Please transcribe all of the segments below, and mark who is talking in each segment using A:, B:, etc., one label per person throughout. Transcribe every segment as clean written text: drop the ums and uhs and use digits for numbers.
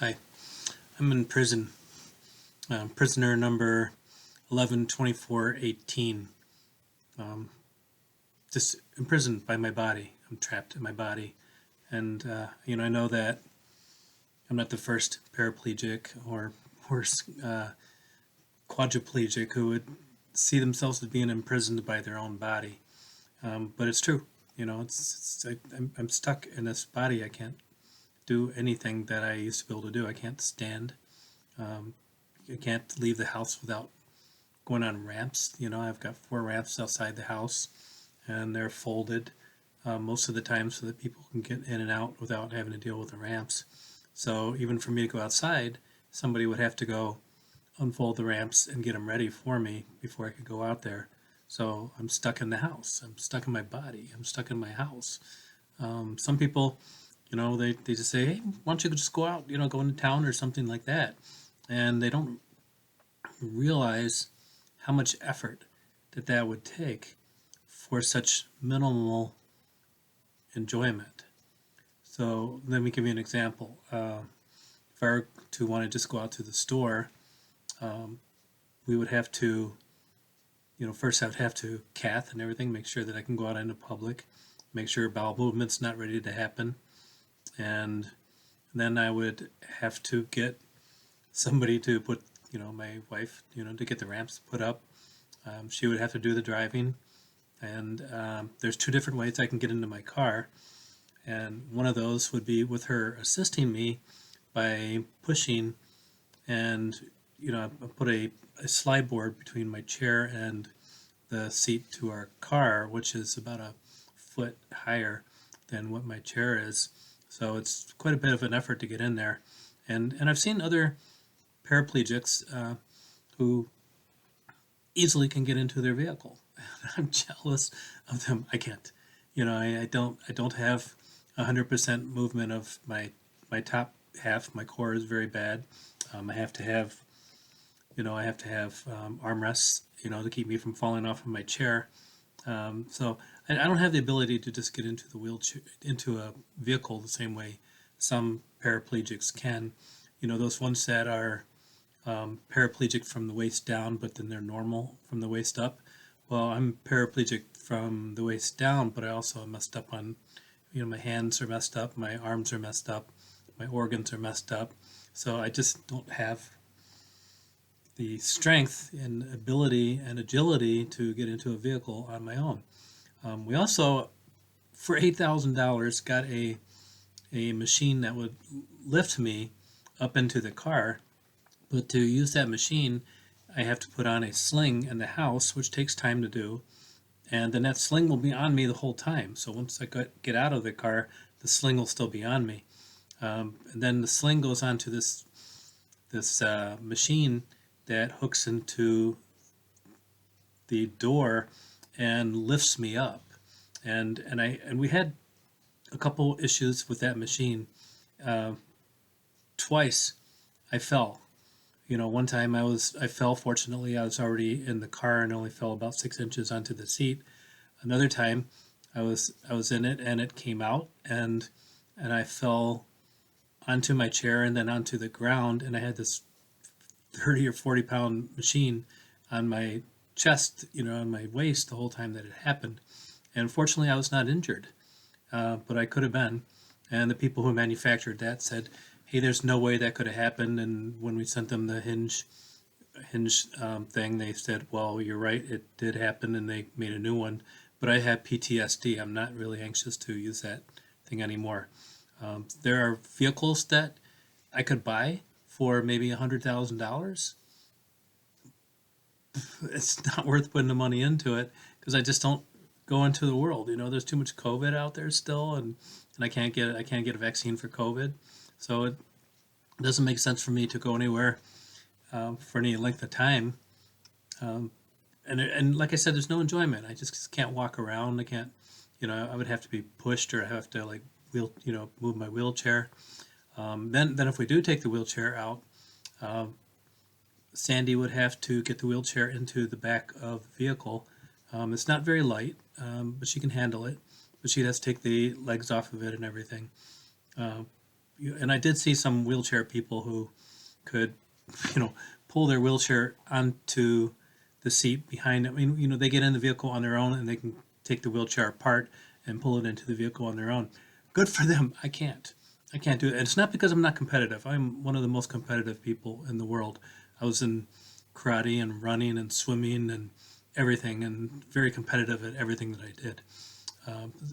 A: Hi, I'm in prison. Prisoner number 112418. Um, just imprisoned by my body. I'm trapped in my body. And, I know that I'm not the first paraplegic or worse, quadriplegic who would see themselves as being imprisoned by their own body. But it's true. I'm stuck in this body. I can't do anything that I used to be able to do. I can't stand. Um, I can't leave the house without going on ramps. I've got 4 ramps outside the house, and they're folded most of the time so that people can get in and out without having to deal with the ramps. So even for me to go outside, somebody would have to go unfold the ramps and get them ready for me before I could go out there. So I'm stuck in the house. I'm stuck in my body. I'm stuck in my house. Some people, they just say, hey, why don't you just go out, go into town or something like that. And they don't realize how much effort that would take for such minimal enjoyment. So let me give you an example. If I were to want to just go out to the store, um, we would have to, first I would have to cath and everything, make sure that I can go out into public, make sure bowel movement's not ready to happen, and then I would have to get somebody to put, my wife, to get the ramps put up. She would have to do the driving, and there's 2 different ways I can get into my car, and one of those would be with her assisting me by pushing, and I put a slide board between my chair and the seat to our car, which is about a foot higher than what my chair is. So it's quite a bit of an effort to get in there. And I've seen other paraplegics who easily can get into their vehicle. I'm jealous of them. I can't. I don't have 100% movement of my top half. My core is very bad. I have to have armrests, to keep me from falling off of my chair. So I don't have the ability to just get into the wheelchair, into a vehicle the same way some paraplegics can. Those ones that are paraplegic from the waist down, but then they're normal from the waist up. Well, I'm paraplegic from the waist down, but I also am messed up on, my hands are messed up, my arms are messed up, my organs are messed up. So I just don't have the strength and ability and agility to get into a vehicle on my own. We also, for $8,000, got a machine that would lift me up into the car. But to use that machine, I have to put on a sling in the house, which takes time to do. And then that sling will be on me the whole time. So once I get out of the car, the sling will still be on me. And then the sling goes onto this machine that hooks into the door and lifts me up. And we had a couple issues with that machine. Uh, Twice I fell. One time I fell. Fortunately, I was already in the car and only fell about 6 inches onto the seat. Another time, I was in it and it came out and I fell onto my chair and then onto the ground, and I had this 30 or 40 pound machine on my chest, on my waist the whole time that it happened. And fortunately, I was not injured, but I could have been. And the people who manufactured that said, "Hey, there's no way that could have happened." And when we sent them the hinge thing, they said, "Well, you're right, it did happen," and they made a new one. But I have PTSD. I'm not really anxious to use that thing anymore. There are vehicles that I could buy for maybe $100,000. It's not worth putting the money into it because I just don't go into the world. There's too much COVID out there still, and I can't get a vaccine for COVID, so it doesn't make sense for me to go anywhere for any length of time. Um, and like I said, there's no enjoyment. I just can't walk around. I can't, I would have to be pushed, or I have to like move my wheelchair. Then if we do take the wheelchair out, um, Sandy would have to get the wheelchair into the back of the vehicle. It's not very light, but she can handle it. But she has to take the legs off of it and everything. Uh, and I did see some wheelchair people who could, pull their wheelchair onto the seat behind them. I mean, they get in the vehicle on their own and they can take the wheelchair apart and pull it into the vehicle on their own. Good for them. I can't. I can't do it. And it's not because I'm not competitive. I'm one of the most competitive people in the world. I was in karate and running and swimming and everything, and very competitive at everything that I did.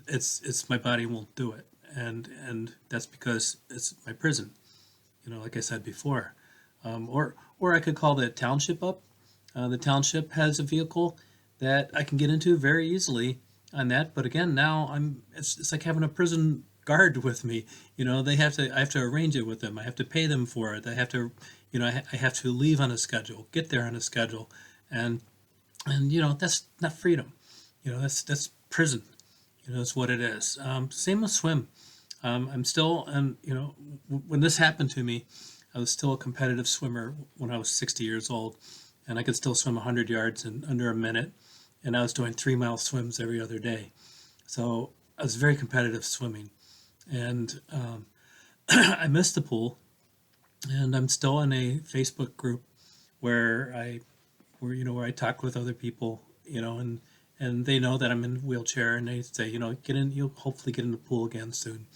A: It's my body won't do it, and that's because it's my prison. Like I said before, or I could call the township up. The township has a vehicle that I can get into very easily on that. But again, now it's like having a prison guard with me. I have to arrange it with them. I have to pay them for it. I have to, I have to leave on a schedule, get there on a schedule, and that's not freedom. That's prison. That's what it is. Same with swim. I'm still, and when this happened to me, I was still a competitive swimmer when I was 60 years old, and I could still swim 100 yards in under a minute, and I was doing 3-mile swims every other day. So I was very competitive swimming, and I missed the pool, and I'm still in a Facebook group where where I talk with other people, and they know that I'm in a wheelchair, and they say, get in, you'll hopefully get in the pool again soon.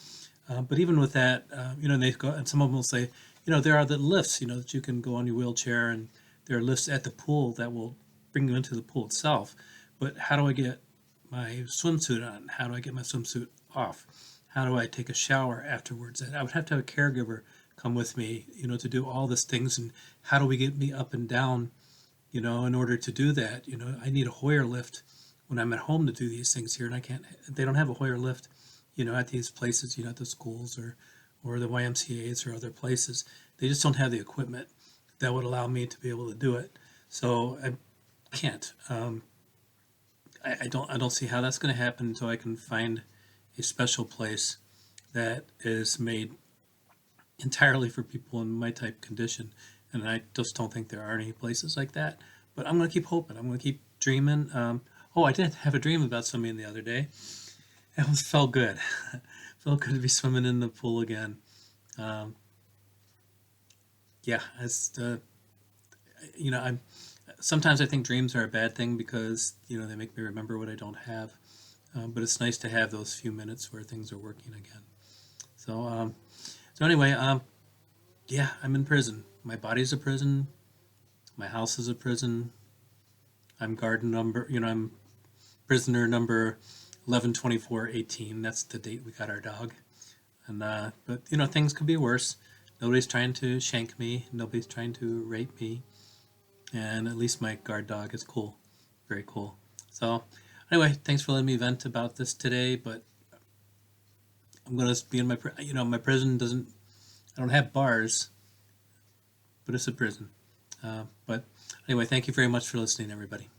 A: But even with that, they go, and some of them will say, there are the lifts, that you can go on your wheelchair, and there are lifts at the pool that will bring you into the pool itself. But how do I get my swimsuit on? How do I get my swimsuit off? How do I take a shower afterwards? And I would have to have a caregiver come with me, to do all these things. And how do we get me up and down, in order to do that? I need a Hoyer lift when I'm at home to do these things here, and they don't have a Hoyer lift, at these places, at the schools or the YMCA's or other places. They just don't have the equipment that would allow me to be able to do it. So I can't. I don't see how that's going to happen until I can find a special place that is made entirely for people in my type condition. And I just don't think there are any places like that. But I'm going to keep hoping. I'm going to keep dreaming. I did have a dream about swimming the other day. It felt good. Felt good to be swimming in the pool again. Yeah, I'm sometimes I think dreams are a bad thing because they make me remember what I don't have. But it's nice to have those few minutes where things are working again. So anyway, yeah, I'm in prison. My body's a prison. My house is a prison. I'm I'm prisoner number 112418. That's the date we got our dog. And but things could be worse. Nobody's trying to shank me. Nobody's trying to rape me. And at least my guard dog is cool. Very cool. So anyway, thanks for letting me vent about this today, but I'm going to be in my prison I don't have bars, but it's a prison. But anyway, thank you very much for listening, everybody.